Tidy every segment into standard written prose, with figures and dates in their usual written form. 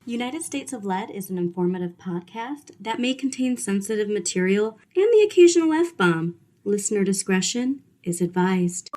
United States of Lead is an informative podcast that may contain sensitive material and the occasional F-bomb. Listener discretion is advised.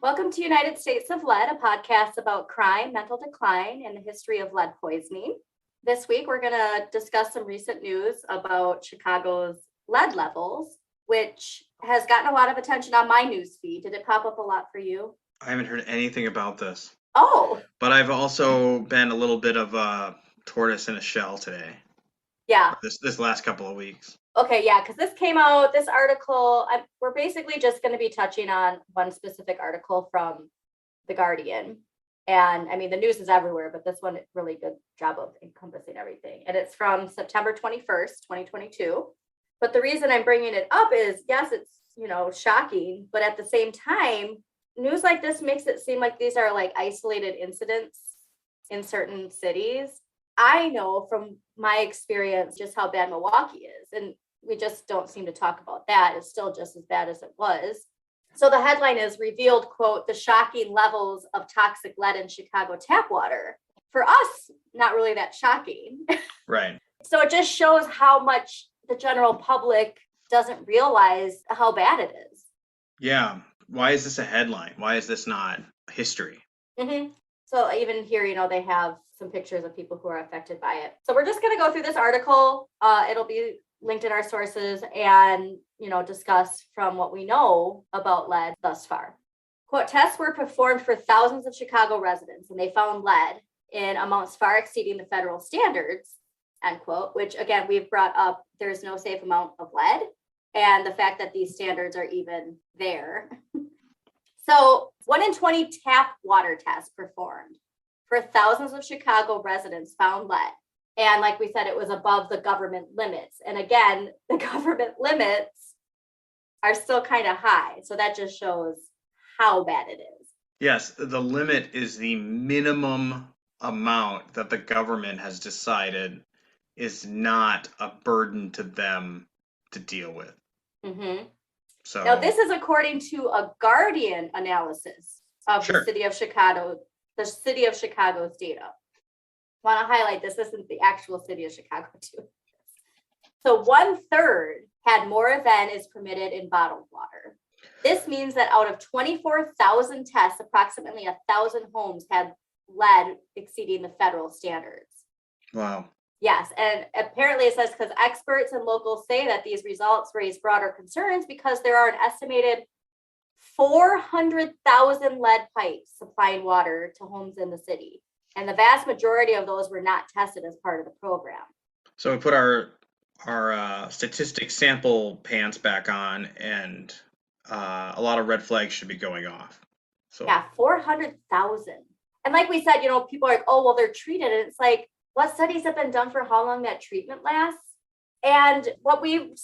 Welcome to United States of Lead, a podcast about crime, mental decline, and the history of lead poisoning. This week, we're going to discuss some recent news about Chicago's lead levels, which has gotten a lot of attention on my news feed. Did it pop up a lot for you? I haven't heard anything about this. Oh! But I've also been a little bit of a tortoise in a shell today. Yeah. This last couple of weeks. Okay, yeah, because this came out, this article, we're basically just going to be touching on one specific article from The Guardian. And I mean, the news is everywhere, but this one, really good job of encompassing everything. And it's from September 21st, 2022. But the reason I'm bringing it up is, yes, it's, shocking, but at the same time, news like this makes it seem like these are like isolated incidents in certain cities. I know from my experience just how bad Milwaukee is, and we just don't seem to talk about that. It's still just as bad as it was. So the headline is revealed, quote, the shocking levels of toxic lead in Chicago tap water. For us, not really that shocking. Right. So it just shows how much the general public doesn't realize how bad it is. Yeah. Why is this a headline? Why is this not history? Mm-hmm. So even here, they have some pictures of people who are affected by it. So we're just going to go through this article. It'll be linked in our sources and, discuss from what we know about lead thus far. Quote, tests were performed for thousands of Chicago residents, and they found lead in amounts far exceeding the federal standards, end quote, which again, we've brought up, there's no safe amount of lead, and the fact that these standards are even there. So 1 in 20 tap water tests performed for thousands of Chicago residents found lead. And like we said, it was above the government limits. And again, the government limits are still kind of high. So that just shows how bad it is. Yes, the limit is the minimum amount that the government has decided is not a burden to them to deal with. Mm-hmm. So now this is according to a Guardian analysis of Sure. the city of Chicago's data. Want to highlight this isn't the actual city of Chicago too. So 1/3 had more than is permitted in bottled water. This means that out of 24,000 tests, approximately 1,000 homes had lead exceeding the federal standards. Wow. Yes, and apparently it says because experts and locals say that these results raise broader concerns because there are an estimated 400,000 lead pipes supplying water to homes in the city. And the vast majority of those were not tested as part of the program. So we put our statistics sample pants back on, and a lot of red flags should be going off. So yeah, 400,000. And like we said, people are like, oh, well, they're treated. And it's like, what studies have been done for how long that treatment lasts? And what we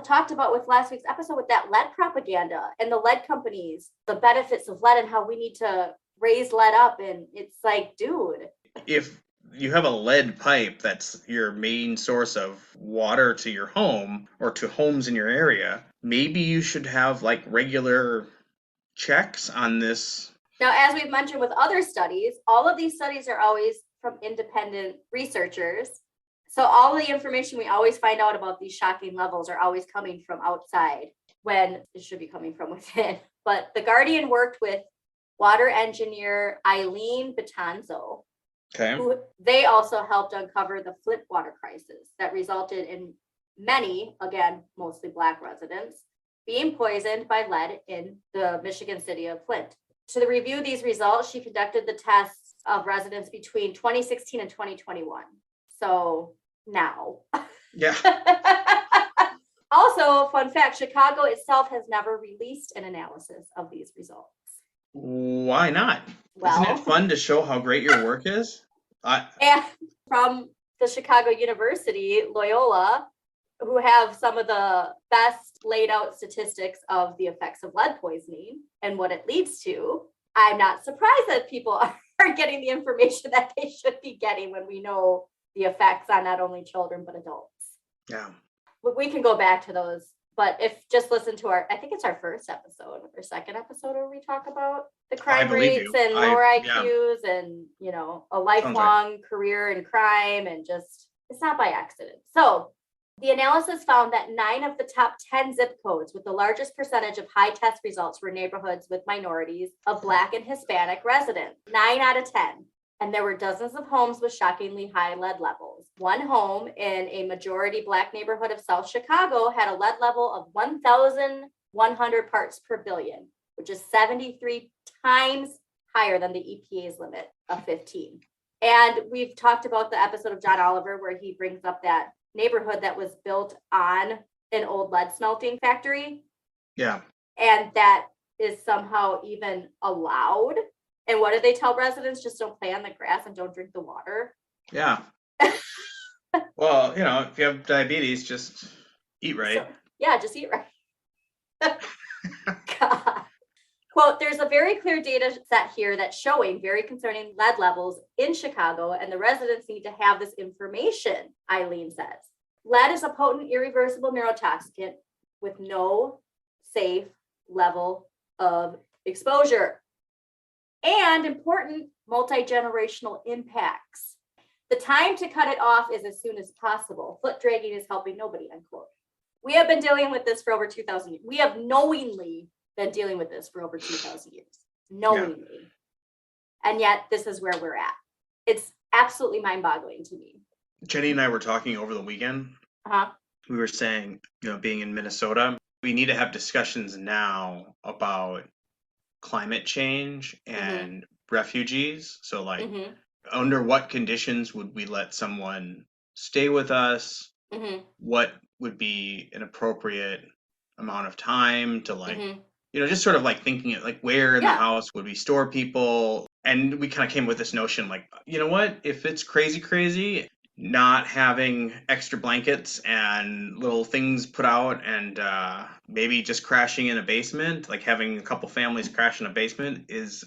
talked about with last week's episode with that lead propaganda and the lead companies, the benefits of lead and how we need to raise lead up. And it's like, dude. If you have a lead pipe that's your main source of water to your home or to homes in your area, maybe you should have like regular checks on this Now, as we've mentioned with other studies, all of these studies are always from independent researchers. So all the information we always find out about these shocking levels are always coming from outside when it should be coming from within. But the Guardian worked with water engineer Eileen Betanzo, who they also helped uncover the Flint water crisis that resulted in many, again, mostly Black residents, being poisoned by lead in the Michigan city of Flint. To review these results, she conducted the tests of residents between 2016 and 2021. So now. Yeah. Also, fun fact, Chicago itself has never released an analysis of these results. Why not? Well, isn't it fun to show how great your work is? And from the Chicago University, Loyola, who have some of the best laid out statistics of the effects of lead poisoning and what it leads to, I'm not surprised that people are getting the information that they should be getting when we know the effects on not only children, but adults. Yeah. We can go back to those, but if just listen to I think it's our first episode or second episode where we talk about the crime rates and lower IQs and, a lifelong career in crime, and just, it's not by accident. So the analysis found that 9 of the top 10 zip codes with the largest percentage of high test results were neighborhoods with minorities of Black and Hispanic residents, 9 out of 10. And there were dozens of homes with shockingly high lead levels. One home in a majority Black neighborhood of South Chicago had a lead level of 1,100 parts per billion, which is 73 times higher than the EPA's limit of 15. And we've talked about the episode of John Oliver where he brings up that neighborhood that was built on an old lead smelting factory. Yeah. And that is somehow even allowed. And what did they tell residents? Just don't play on the grass and don't drink the water. Yeah. Well, if you have diabetes, just eat right. Just eat right. God. Quote, there's a very clear data set here that's showing very concerning lead levels in Chicago, and the residents need to have this information, Eileen says. Lead is a potent, irreversible neurotoxicant with no safe level of exposure and important multi-generational impacts. The time to cut it off is as soon as possible. Foot dragging is helping nobody, unquote. We have been dealing with this for over 2,000 years. We have knowingly been dealing with this for over 2,000 years, knowingly. Yeah. And yet this is where we're at. It's absolutely mind-boggling to me. Jenny and I were talking over the weekend. We were saying, being in Minnesota, we need to have discussions now about climate change and refugees. So under what conditions would we let someone stay with us? What would be an appropriate amount of time to just sort of thinking it where in the house would we store people? And we kind of came with this notion if it's crazy, not having extra blankets and little things put out and maybe just crashing in a basement, having a couple families crash in a basement is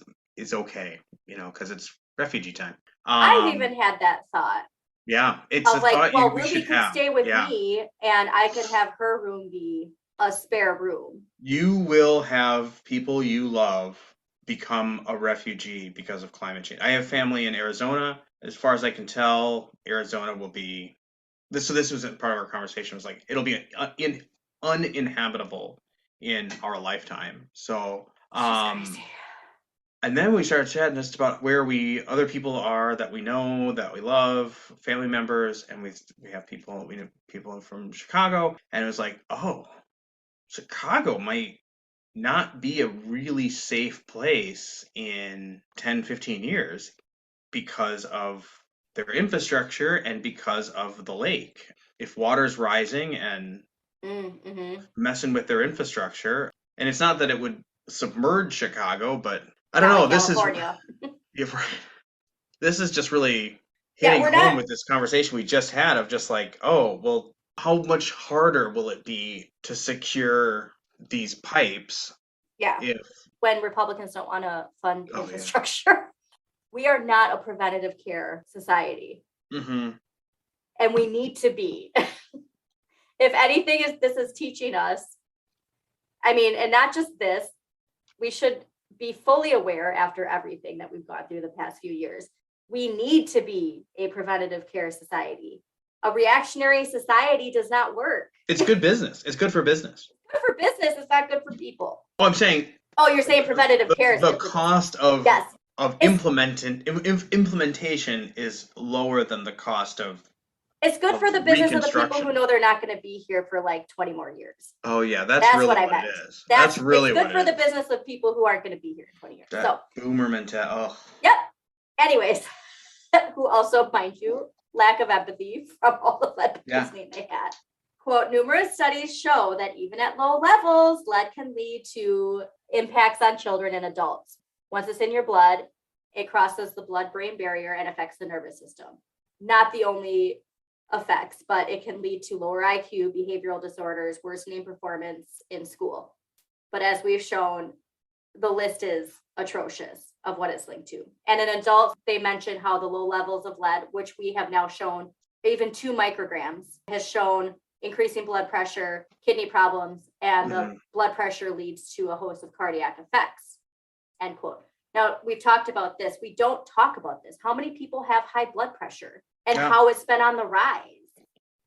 okay, because it's refugee time. I've even had that thought. Yeah, it's a thought we should have. Stay with me and I could have her room be a spare room. You will have people you love become a refugee because of climate change. I have family in Arizona. As far as I can tell, Arizona will be this. So this was part of our conversation. Was it'll be uninhabitable in our lifetime. So, and then we started chatting just about where other people are that we know, that we love, family members, and we have people from Chicago, and it was Chicago might not be a really safe place in 10, 15 years. Because of their infrastructure and because of the lake. If water's rising and messing with their infrastructure, and it's not that it would submerge Chicago, but I don't know. This is just really hitting home with this conversation we just had of just how much harder will it be to secure these pipes? Yeah. When Republicans don't want to fund infrastructure. Yeah. We are not a preventative care society. And we need to be. If anything this is teaching us, and not just this, we should be fully aware after everything that we've gone through the past few years. We need to be a preventative care society. A reactionary society does not work. It's good business. It's good for business. Good for business. It's not good for people. Oh, I'm saying. Oh, you're saying preventative care is the cost of yes. implementation is lower than the cost of. It's good for the business of the people who know they're not going to be here for like 20 more years. Oh yeah, that's really what I meant. It is. That's really what it is. It's good for the business of people who aren't going to be here in 20 years. That boomer mentality. Oh. Yep. Anyways, who also, mind you, lack of empathy from all the lead poisoning they had. Quote, numerous studies show that even at low levels, lead can lead to impacts on children and adults. Once it's in your blood, it crosses the blood-brain barrier and affects the nervous system. Not the only effects, but it can lead to lower IQ, behavioral disorders, worsening performance in school. But as we've shown, the list is atrocious of what it's linked to. And in adults, they mention how the low levels of lead, which we have now shown, even 2 micrograms, has shown increasing blood pressure, kidney problems, and the blood pressure leads to a host of cardiac effects, end quote. Now, we've talked about this. We don't talk about this. How many people have high blood pressure and how it's been on the rise?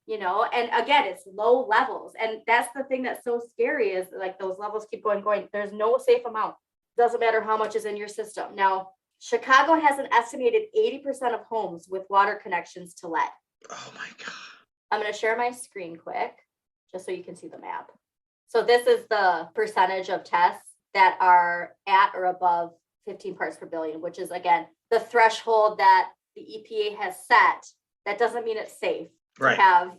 You know, and again, it's low levels. And that's the thing that's so scary is like those levels keep going. There's no safe amount. Doesn't matter how much is in your system. Now, Chicago has an estimated 80% of homes with water connections to lead. Oh my God. I'm going to share my screen quick, just so you can see the map. So this is the percentage of tests that are at or above 15 parts per billion, which is, again, the threshold that the EPA has set. That doesn't mean it's safe to have.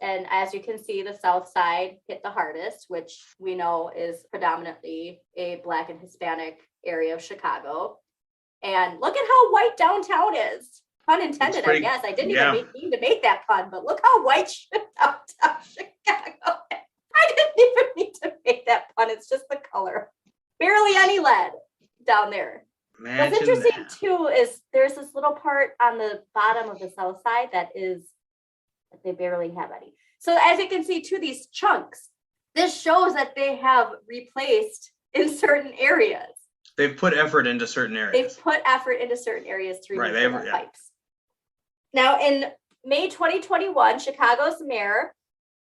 And as you can see, the south side hit the hardest, which we know is predominantly a Black and Hispanic area of Chicago. And look at how white downtown is. Pun intended, I guess. I didn't even mean to make that pun, but look how white downtown Chicago is. I didn't even mean to make that pun. It's just the color. Barely any lead down there. What's interesting too is there's this little part on the bottom of the south side that they barely have any. So as you can see too, these chunks, this shows that they have replaced in certain areas. They've put effort into certain areas. They've put effort into certain areas to remove the pipes. Now, in May 2021, Chicago's mayor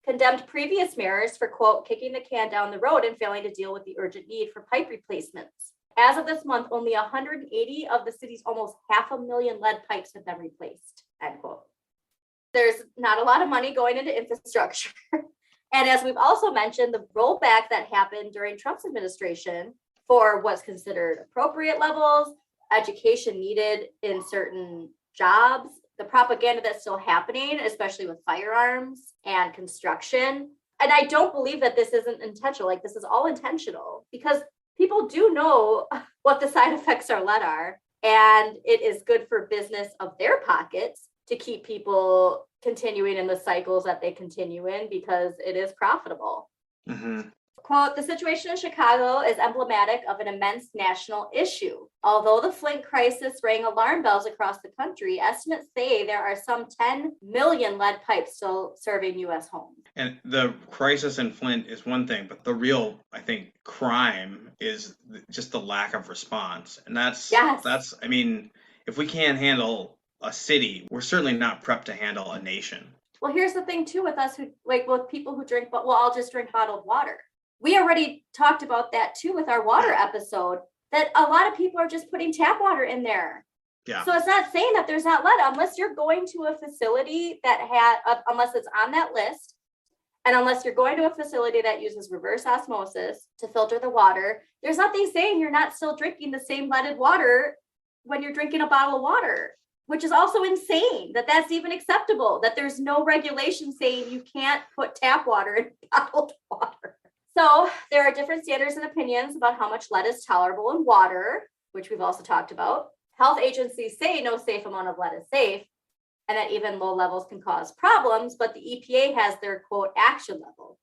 condemned previous mayors for, quote, kicking the can down the road and failing to deal with the urgent need for pipe replacements. As of this month, only 180 of the city's almost 500,000 lead pipes have been replaced, end quote. There's not a lot of money going into infrastructure. And as we've also mentioned, the rollback that happened during Trump's administration for what's considered appropriate levels, education needed in certain jobs, the propaganda that's still happening, especially with firearms and construction. And I don't believe that this isn't intentional. Like, this is all intentional because people do know what the side effects of lead are. And it is good for business of their pockets to keep people continuing in the cycles that they continue in because it is profitable. Mm-hmm. Quote, the situation in Chicago is emblematic of an immense national issue. Although the Flint crisis rang alarm bells across the country, estimates say there are some 10 million lead pipes still serving U.S. homes. And the crisis in Flint is one thing, but the real, I think, crime is just the lack of response. And that's, I mean, if we can't handle a city, we're certainly not prepped to handle a nation. Well, here's the thing, too, with us, who like with people who drink, but I'll just drink bottled water. We already talked about that too with our water episode, that a lot of people are just putting tap water in there. Yeah. So it's not saying that there's not lead unless you're going to a facility that unless it's on that list, and unless you're going to a facility that uses reverse osmosis to filter the water, there's nothing saying you're not still drinking the same leaded water when you're drinking a bottle of water, which is also insane that that's even acceptable, that there's no regulation saying you can't put tap water in bottled water. So there are different standards and opinions about how much lead is tolerable in water, which we've also talked about. Health agencies say no safe amount of lead is safe, and that even low levels can cause problems, but the EPA has their, quote, action level.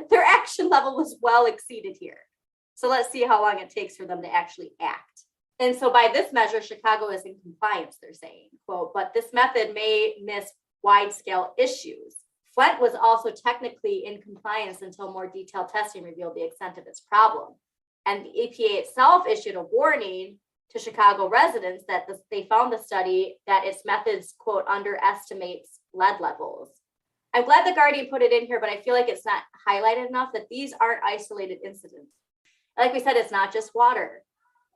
Their action level was well exceeded here. So let's see how long it takes for them to actually act. And so by this measure, Chicago is in compliance, they're saying, quote, but this method may miss wide-scale issues. Flint was also technically in compliance until more detailed testing revealed the extent of its problem. And the EPA itself issued a warning to Chicago residents that they found the study that its methods, quote, underestimates lead levels. I'm glad the Guardian put it in here, but I feel like it's not highlighted enough that these aren't isolated incidents. Like we said, it's not just water.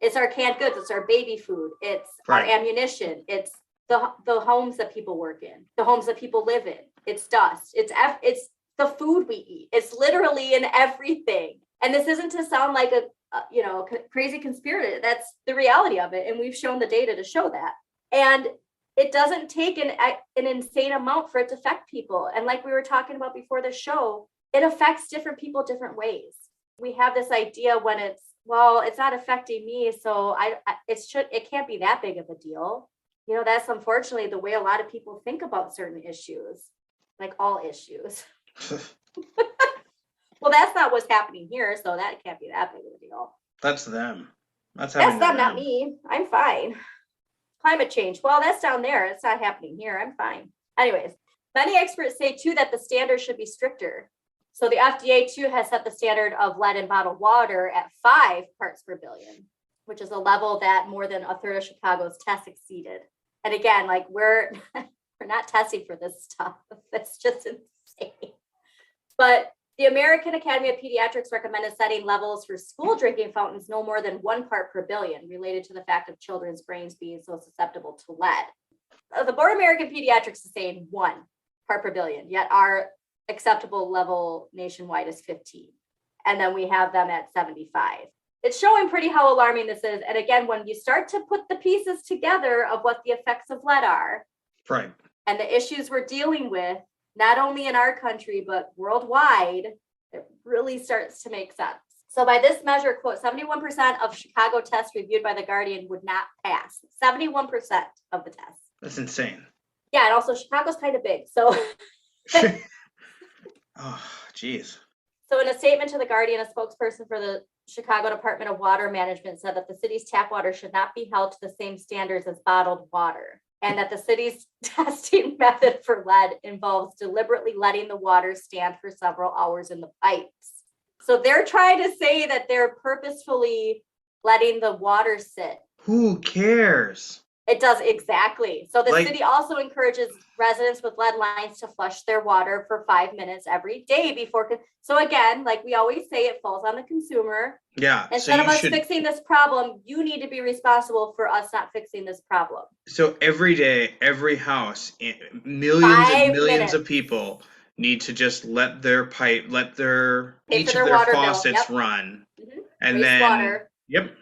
It's our canned goods. It's our baby food. It's our ammunition. It's the homes that people work in, the homes that people live in. It's dust. It's the food we eat. It's literally in everything. And this isn't to sound like a crazy conspirator. That's the reality of it. And we've shown the data to show that. And it doesn't take an insane amount for it to affect people. And like we were talking about before the show, it affects different people different ways. We have this idea when it's not affecting me, so it can't be that big of a deal. That's unfortunately the way a lot of people think about certain issues, like all issues. Well, that's not what's happening here, so that can't be that big of a deal. That's them. That's them, not me. I'm fine. Climate change. Well, that's down there. It's not happening here. I'm fine. Anyways, many experts say too that the standards should be stricter. So the FDA too has set the standard of lead in bottled water at 5 parts per billion, which is a level that more than a third of Chicago's tests exceeded. And again, like we're not testing for this stuff. That's just insane. But the American Academy of Pediatrics recommended setting levels for school drinking fountains no more than 1 part per billion, related to the fact of children's brains being so susceptible to lead. The Board of American Pediatrics is saying 1 part per billion, yet our acceptable level nationwide is 15. And then we have them at 75. It's showing pretty how alarming this is. And again, when you start to put the pieces together of what the effects of lead are, right, and the issues we're dealing with, not only in our country, but worldwide, it really starts to make sense. So by this measure, quote, 71% of Chicago tests reviewed by the Guardian would not pass. 71% of the tests. That's insane. Yeah, and also Chicago's kind of big, so. Oh, geez. So in a statement to the Guardian, a spokesperson for the Chicago Department of Water Management said that the city's tap water should not be held to the same standards as bottled water, and that the city's testing method for lead involves deliberately letting the water stand for several hours in the pipes. So they're trying to say that they're purposefully letting the water sit. Who cares? It does, exactly. So the city also encourages residents with lead lines to flush their water for 5 minutes every day before. So again, like we always say, it falls on the consumer. Yeah. Instead of us fixing this problem, you need to be responsible for us not fixing this problem. So every day, every house, millions and millions of people need to just let their each of their faucets run. Mm-hmm. And waste then water. Yep.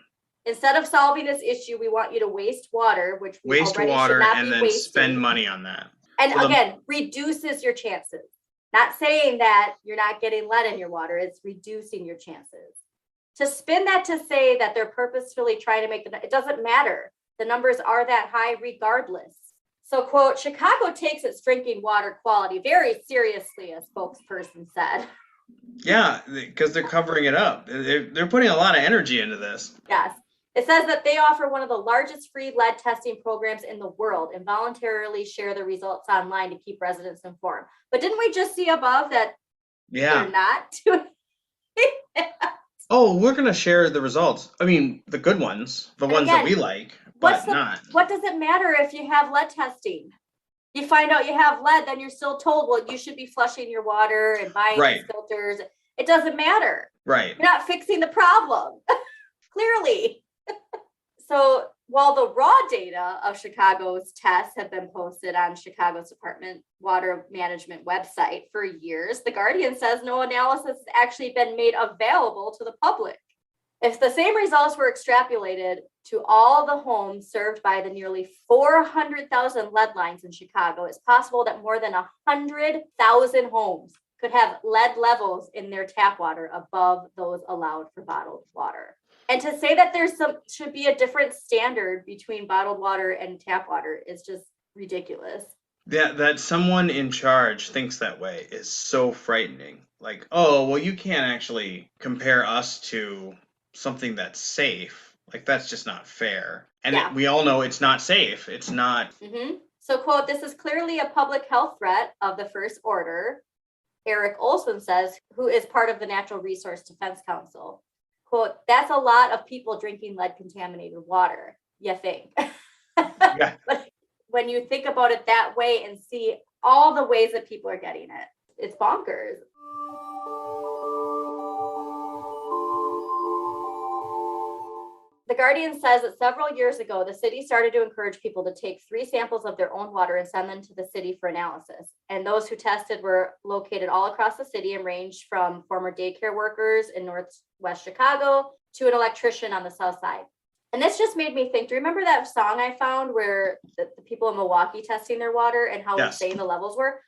Instead of solving this issue, we want you to waste water, which we already should not be wasting. Spend money on that. And again, reduces your chances. Not saying that you're not getting lead in your water, it's reducing your chances. To spin that to say that they're purposefully trying to make it doesn't matter. The numbers are that high regardless. So, quote, Chicago takes its drinking water quality very seriously, a spokesperson said. Yeah, because they're covering it up. They're putting a lot of energy into this. Yes. It says that they offer one of the largest free lead testing programs in the world and voluntarily share the results online to keep residents informed. But didn't we just see above that they're not doing that? Oh, we're going to share the results. I mean, the good ones, the ones that we like, but not. What does it matter if you have lead testing? You find out you have lead, then you're still told, well, you should be flushing your water and buying these filters. It doesn't matter. Right. You're not fixing the problem. Clearly. So while the raw data of Chicago's tests have been posted on Chicago's Department Water Management website for years, the Guardian says no analysis has actually been made available to the public. If the same results were extrapolated to all the homes served by the nearly 400,000 lead lines in Chicago, it's possible that more than 100,000 homes could have lead levels in their tap water above those allowed for bottled water. And to say that should be a different standard between bottled water and tap water is just ridiculous. Yeah, that someone in charge thinks that way is so frightening. Like, oh, well, you can't actually compare us to something that's safe. Like, that's just not fair. And we all know it's not safe. It's not. Mm-hmm. So, quote, this is clearly a public health threat of the first order, Eric Olson says, who is part of the Natural Resource Defense Council. quote, that's a lot of people drinking lead contaminated water, you think. Yeah. But when you think about it that way and see all the ways that people are getting it, it's bonkers. The Guardian says that several years ago, the city started to encourage people to take 3 samples of their own water and send them to the city for analysis. And those who tested were located all across the city and ranged from former daycare workers in Northwest Chicago to an electrician on the South Side. And this just made me think, do you remember that song I found where the people in Milwaukee testing their water and how insane the levels were?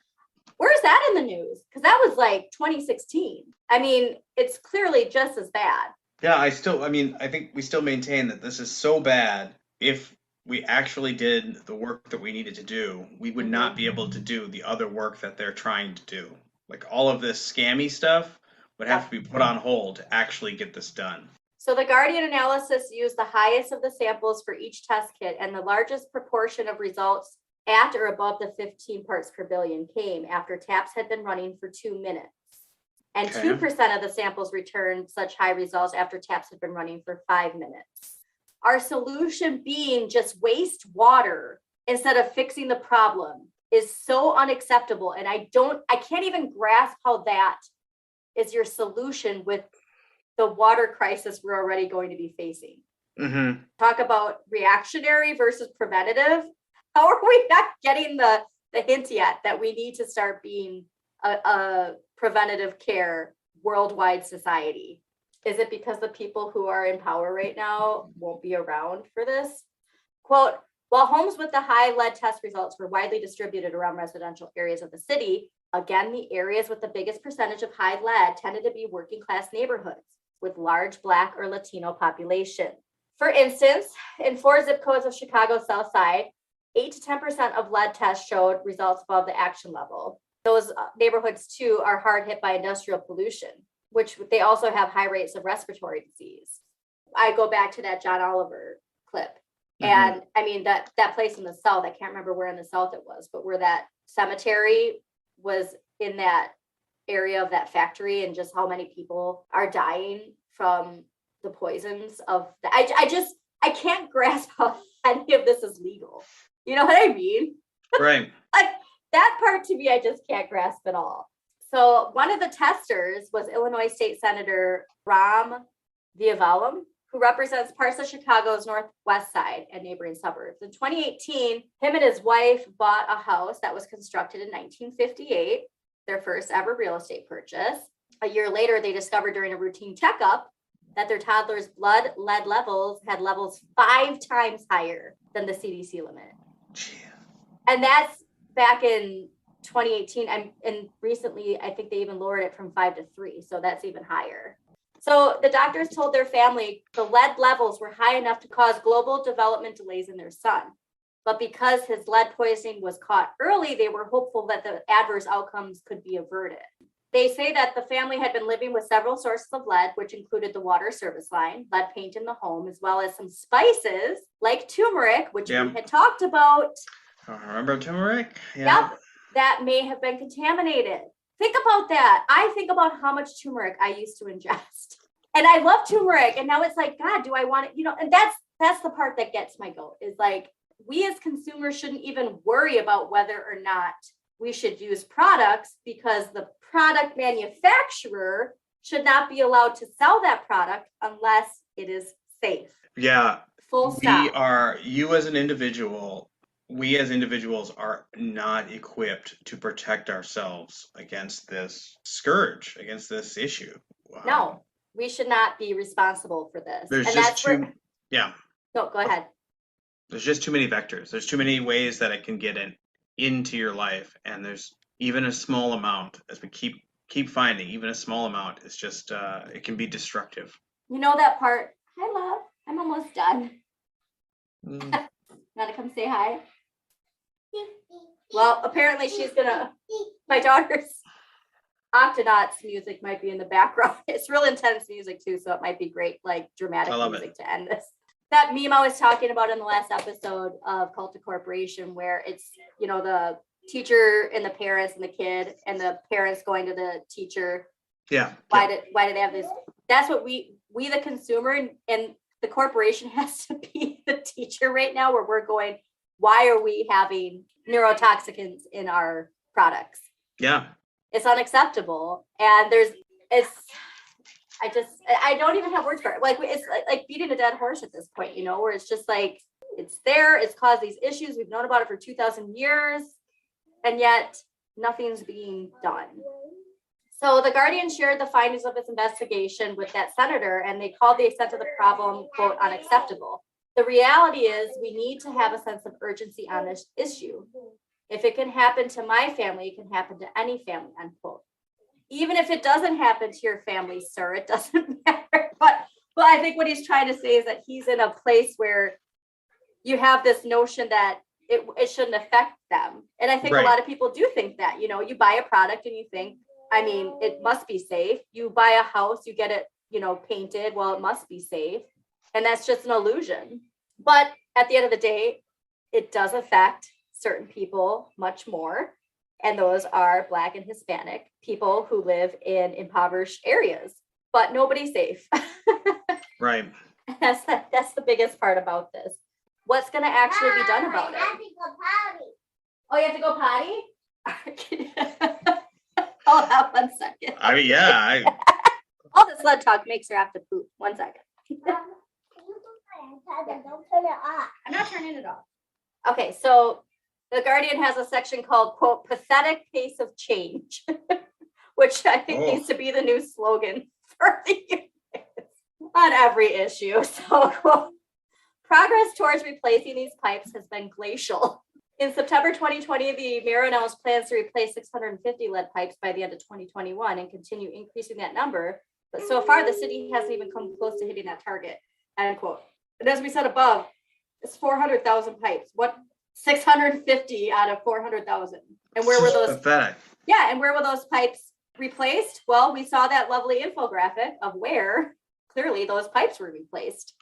Where's that in the news? Because that was like 2016. I mean, it's clearly just as bad. Yeah, I think we still maintain that this is so bad. If we actually did the work that we needed to do, we would not be able to do the other work that they're trying to do. Like all of this scammy stuff would have to be put on hold to actually get this done. So the Guardian analysis used the highest of the samples for each test kit, and the largest proportion of results at or above the 15 parts per billion came after taps had been running for 2 minutes. And 2% of the samples returned such high results after taps had been running for 5 minutes. Our solution being just waste water instead of fixing the problem is so unacceptable. And I can't even grasp how that is your solution with the water crisis we're already going to be facing. Mm-hmm. Talk about reactionary versus preventative. How are we not getting the hint yet that we need to start being a preventative care worldwide society? Is it because the people who are in power right now won't be around for this? Quote, while homes with the high lead test results were widely distributed around residential areas of the city, again, the areas with the biggest percentage of high lead tended to be working class neighborhoods with large Black or Latino population. For instance, in 4 zip codes of Chicago's South Side, 8 to 10% of lead tests showed results above the action level. Those neighborhoods, too, are hard hit by industrial pollution, which they also have high rates of respiratory disease. I go back to that John Oliver clip. And I mean, that place in the South, I can't remember where in the South it was, but where that cemetery was in that area of that factory, and just how many people are dying from the poisons of the, I can't grasp how any of this is legal. You know what I mean? Right. Like, that part to me, I just can't grasp at all. So one of the testers was Illinois State Senator Ram Vijayavalam, who represents parts of Chicago's Northwest Side and neighboring suburbs. In 2018, him and his wife bought a house that was constructed in 1958, their first ever real estate purchase. A year later, they discovered during a routine checkup that their toddler's blood lead levels had levels 5 times higher than the CDC limit. And that's back in 2018, and recently, I think they even lowered it from 5 to 3, so that's even higher. So the doctors told their family the lead levels were high enough to cause global development delays in their son. But because his lead poisoning was caught early, they were hopeful that the adverse outcomes could be averted. They say that the family had been living with several sources of lead, which included the water service line, lead paint in the home, as well as some spices like turmeric, which we had talked about. Remember turmeric? Yeah. Yep, that may have been contaminated. Think about that. I think about how much turmeric I used to ingest. And I love turmeric. And now it's like, God, do I want it? You know, and that's the part that gets my goat, is like, we as consumers shouldn't even worry about whether or not we should use products, because the product manufacturer should not be allowed to sell that product unless it is safe. Yeah. Full stop. We as individuals are not equipped to protect ourselves against this scourge, against this issue. No, we should not be responsible for this. No, go ahead. There's just too many vectors. There's too many ways that it can get into your life, and there's even a small amount, as we keep finding, even a small amount is just it can be destructive. You know that part? Hi, love. I'm almost done. Want to come say hi? Well, apparently she's gonna. My daughter's Octonauts music might be in the background. It's real intense music too, so it might be great, like dramatic music to end this. That meme I was talking about in the last episode of Cult to Corporation, where it's, you know, the teacher and the parents and the kid, and the parents going to the teacher. Yeah. Why did they have this? That's what we we, the consumer, and the corporation has to be the teacher right now, where we're going, why are we having neurotoxicants in our products? Yeah. It's unacceptable. And I don't even have words for it. Like, it's like beating a dead horse at this point, where it's just like, it's there, it's caused these issues. We've known about it for 2,000 years, and yet nothing's being done. So the Guardian shared the findings of its investigation with that senator, and they called the extent of the problem, quote, unacceptable. The reality is we need to have a sense of urgency on this issue. If it can happen to my family, it can happen to any family, unquote. Even if it doesn't happen to your family, sir, it doesn't matter. But I think what he's trying to say is that he's in a place where you have this notion that it shouldn't affect them. And I think Right. A lot of people do think that, you buy a product and you think, it must be safe. You buy a house, you get it, painted. Well, it must be safe. And that's just an illusion. But at the end of the day, it does affect certain people much more. And those are Black and Hispanic people who live in impoverished areas, but nobody's safe. Right. That's the biggest part about this. What's going to actually be done about it? I have to go potty. Oh, you have to go potty? Hold on 1 second. All this sled talk makes her have to poop. 1 second. Don't turn it off. I'm not turning it off. Okay, so the Guardian has a section called, quote, pathetic pace of change, which I think needs to be the new slogan for the year on every issue. So, quote, progress towards replacing these pipes has been glacial. In September 2020, the mayor announced plans to replace 650 lead pipes by the end of 2021 and continue increasing that number. But so far, the city hasn't even come close to hitting that target, end quote. And as we said above, it's 400,000 pipes. What 650 out of 400,000? And where were those? Pathetic. Yeah, and where were those pipes replaced? Well, we saw that lovely infographic of where clearly those pipes were replaced.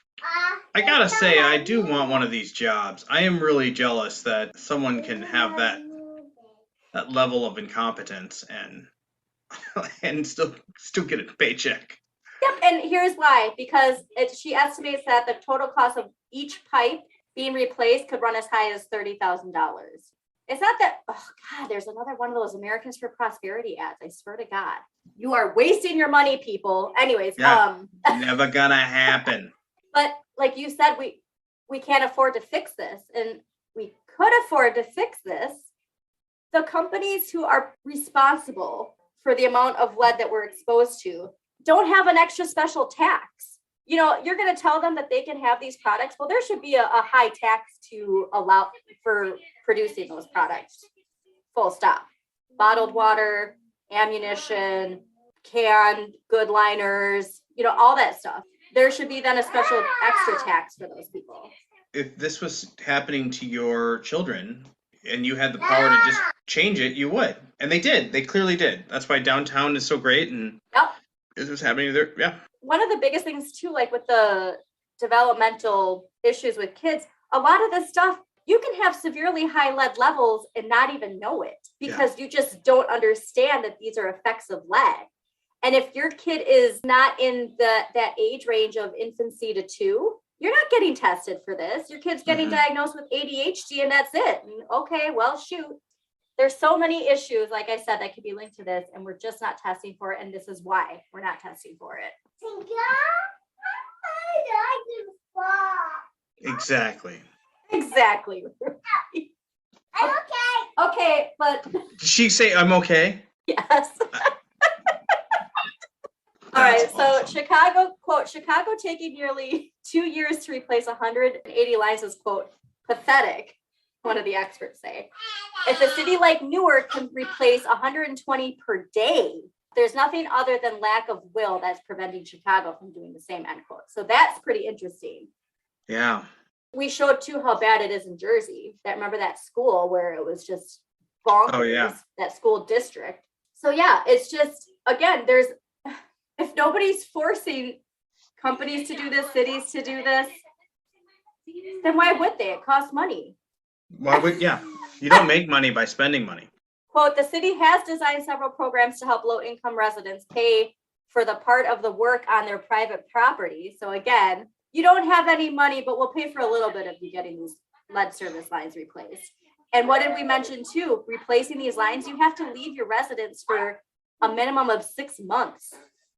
I gotta say, I do want one of these jobs. I am really jealous that someone can have that level of incompetence and still get a paycheck. Yep, and here's why. Because she estimates that the total cost of each pipe being replaced could run as high as $30,000. It's not that, oh God, there's another one of those Americans for Prosperity ads. I swear to God. You are wasting your money, people. Anyways. Yeah, never gonna happen. But like you said, we can't afford to fix this. And we could afford to fix this. The companies who are responsible for the amount of lead that we're exposed to don't have an extra special tax. You're going to tell them that they can have these products. Well, there should be a high tax to allow for producing those products. Full stop. Bottled water, ammunition, canned good liners, all that stuff. There should be then a special extra tax for those people. If this was happening to your children and you had the power to just change it, you would. And they did. They clearly did. That's why downtown is so great. And this was happening there. Yeah. One of the biggest things too, like with the developmental issues with kids, a lot of this stuff, you can have severely high lead levels and not even know it because you just don't understand that these are effects of lead. And if your kid is not in that age range of infancy to 2, you're not getting tested for this. Your kid's getting diagnosed with ADHD and that's it. And okay, well, shoot. There's so many issues, like I said, that could be linked to this, and we're just not testing for it. And this is why we're not testing for it. Exactly. I'm okay. Okay, but did she say I'm okay? Yes. All right, so Chicago, quote, Chicago taking nearly 2 years to replace 180 lines is, quote, pathetic, one of the experts say. If a city like Newark can replace 120 per day, there's nothing other than lack of will that's preventing Chicago from doing the same, end quote. So that's pretty interesting. Yeah. We showed too how bad it is in Jersey. Remember that school where it was just bonkers, that school district. So yeah, it's just, again, if nobody's forcing companies to do this, cities to do this, then why would they? It costs money. Why would, you don't make money by spending money. Quote, the city has designed several programs to help low-income residents pay for the part of the work on their private property. So again, you don't have any money, but we'll pay for a little bit of you getting these lead service lines replaced. And what did we mention too? Replacing these lines, you have to leave your residence for a minimum of 6 months.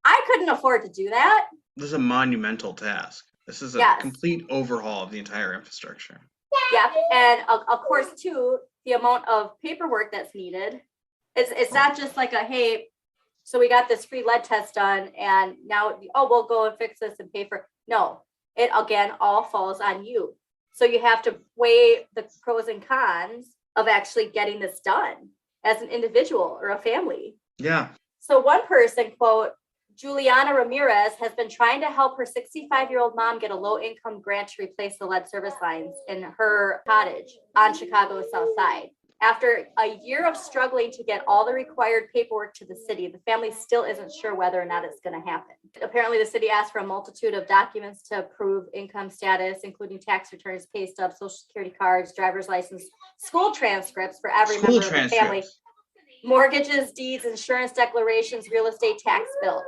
I couldn't afford to do that. This is a monumental task. This is a complete overhaul of the entire infrastructure. Yeah, and of course too, the amount of paperwork that's needed. It's not just like hey, so we got this free lead test done and now, we'll go and fix this and pay for it. No, it again all falls on you. So you have to weigh the pros and cons of actually getting this done as an individual or a family. Yeah. So one person, quote, Juliana Ramirez has been trying to help her 65-year-old mom get a low-income grant to replace the lead service lines in her cottage on Chicago's South Side. After a year of struggling to get all the required paperwork to the city, the family still isn't sure whether or not it's going to happen. Apparently, the city asked for a multitude of documents to prove income status, including tax returns, pay stubs, social security cards, driver's license, school transcripts for every member of the family, mortgages, deeds, insurance declarations, real estate tax bills.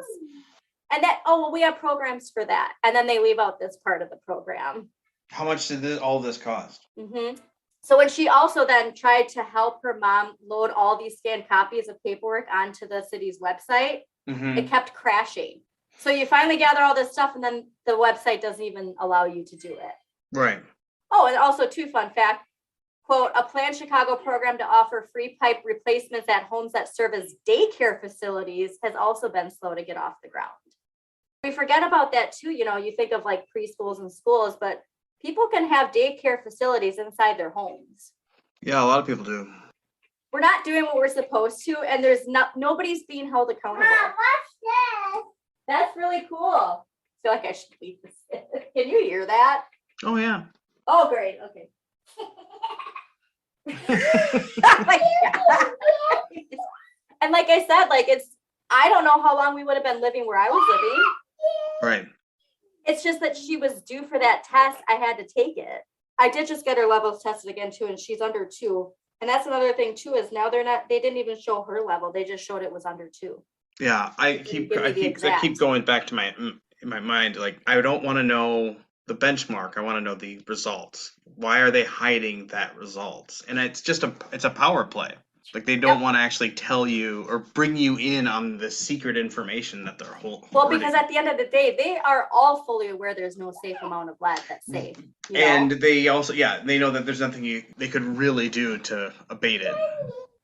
And that, we have programs for that. And then they leave out this part of the program. How much did all this cost? Mm-hmm. So when she also then tried to help her mom load all these scanned copies of paperwork onto the city's website, it kept crashing. So you finally gather all this stuff and then the website doesn't even allow you to do it. Right. Oh, and also too, fun fact, quote, a planned Chicago program to offer free pipe replacements at homes that serve as daycare facilities has also been slow to get off the ground. We forget about that too. You think of like preschools and schools, but people can have daycare facilities inside their homes. Yeah, a lot of people do. We're not doing what we're supposed to, and there's nobody's being held accountable. Mom, watch this. That's really cool. I feel like I should leave this in. Can you hear that? Oh, yeah. Oh, great. Okay. And like I said, I don't know how long we would have been living where I was living. Right. It's just that she was due for that test. I had to take it. I did just get her levels tested again too, and she's under 2. And that's another thing too, is now they didn't even show her level. They just showed it was under 2. Yeah, I keep going back to my mind. Like, I don't want to know the benchmark. I want to know the results. Why are they hiding that results? And it's just it's a power play. Like, they don't want to actually tell you or bring you in on the secret information that they're holding. Well, because at the end of the day, they are all fully aware there's no safe amount of lead that's safe. And they also, they know that there's nothing they could really do to abate it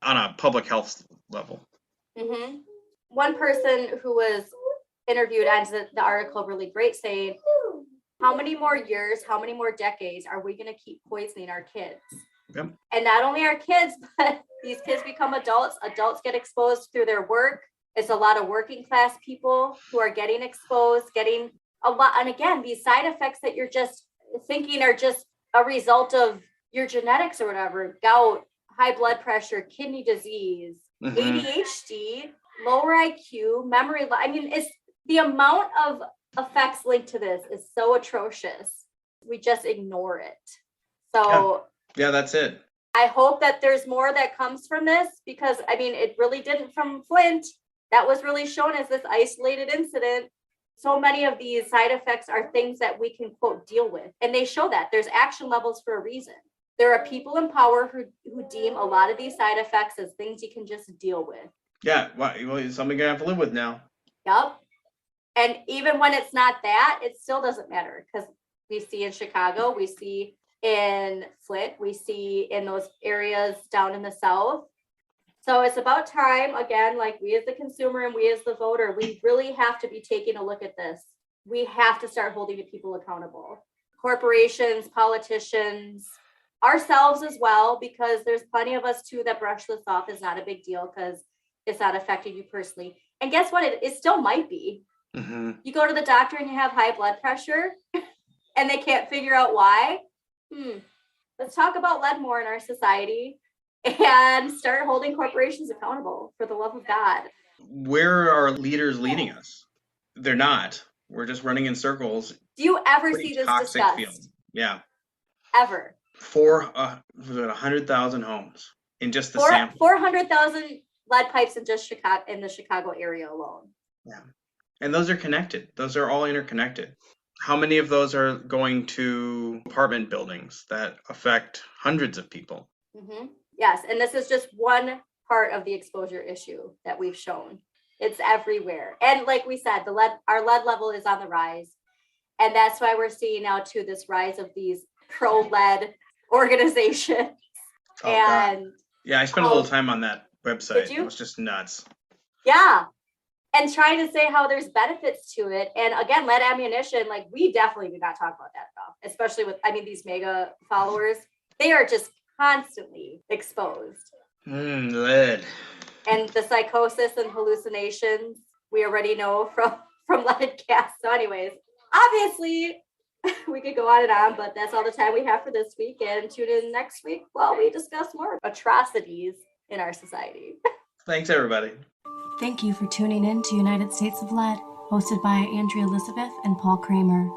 on a public health level. Mm-hmm. One person who was interviewed ends the article really great, saying, how many more years, how many more decades are we going to keep poisoning our kids? Yep. And not only our kids, but these kids become adults. Adults get exposed through their work. It's a lot of working class people who are getting exposed, getting a lot. And again, these side effects that you're just thinking are just a result of your genetics or whatever, gout, high blood pressure, kidney disease, ADHD, lower IQ, memory. I mean, it's the amount of effects linked to this is so atrocious. We just ignore it. So yeah, that's it. I hope that there's more that comes from this, because I mean, it really didn't from Flint. That was really shown as this isolated incident. So many of these side effects are things that we can, quote, deal with. And they show that there's action levels for a reason. There are people in power who deem a lot of these side effects as things you can just deal with. Yeah, well, it's something you're going to have to live with now. Yep. And even when it's not that, it still doesn't matter, because we see in Chicago, we see in Flint, we see in those areas down in the South. So it's about time, again, like we as the consumer and we as the voter, we really have to be taking a look at this. We have to start holding the people accountable. Corporations, politicians, ourselves as well, because there's plenty of us too that brush this off as not a big deal because it's not affecting you personally. And guess what? It still might be. Mm-hmm. You go to the doctor and you have high blood pressure and they can't figure out why. Let's talk about lead more in our society and start holding corporations accountable, for the love of God. Where are leaders leading us? They're not. We're just running in circles. Do you ever see this discussed? Field. Yeah. Ever. 100,000 homes in just the sample. 400,000 lead pipes in just Chicago, in the Chicago area alone. Yeah. And those are connected. Those are all interconnected. How many of those are going to apartment buildings that affect hundreds of people? Mm-hmm. Yes, and this is just one part of the exposure issue that we've shown. It's everywhere. And like we said, our lead level is on the rise. And that's why we're seeing now too this rise of these pro-lead organizations. Oh, and God. Yeah, I spent a little time on that website. It was just nuts. Yeah. And trying to say how there's benefits to it. And again, lead ammunition, like we definitely do not talk about that enough, especially with, these mega followers. They are just constantly exposed. Lead. And the psychosis and hallucinations we already know from leaded gas. So anyways, obviously we could go on and on, but that's all the time we have for this week. And tune in next week while we discuss more atrocities in our society. Thanks, everybody. Thank you for tuning in to United States of Lead, hosted by Andrea Elizabeth and Paul Kramer.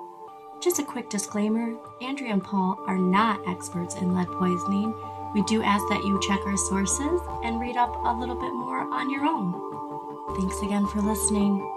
Just a quick disclaimer, Andrea and Paul are not experts in lead poisoning. We do ask that you check our sources and read up a little bit more on your own. Thanks again for listening.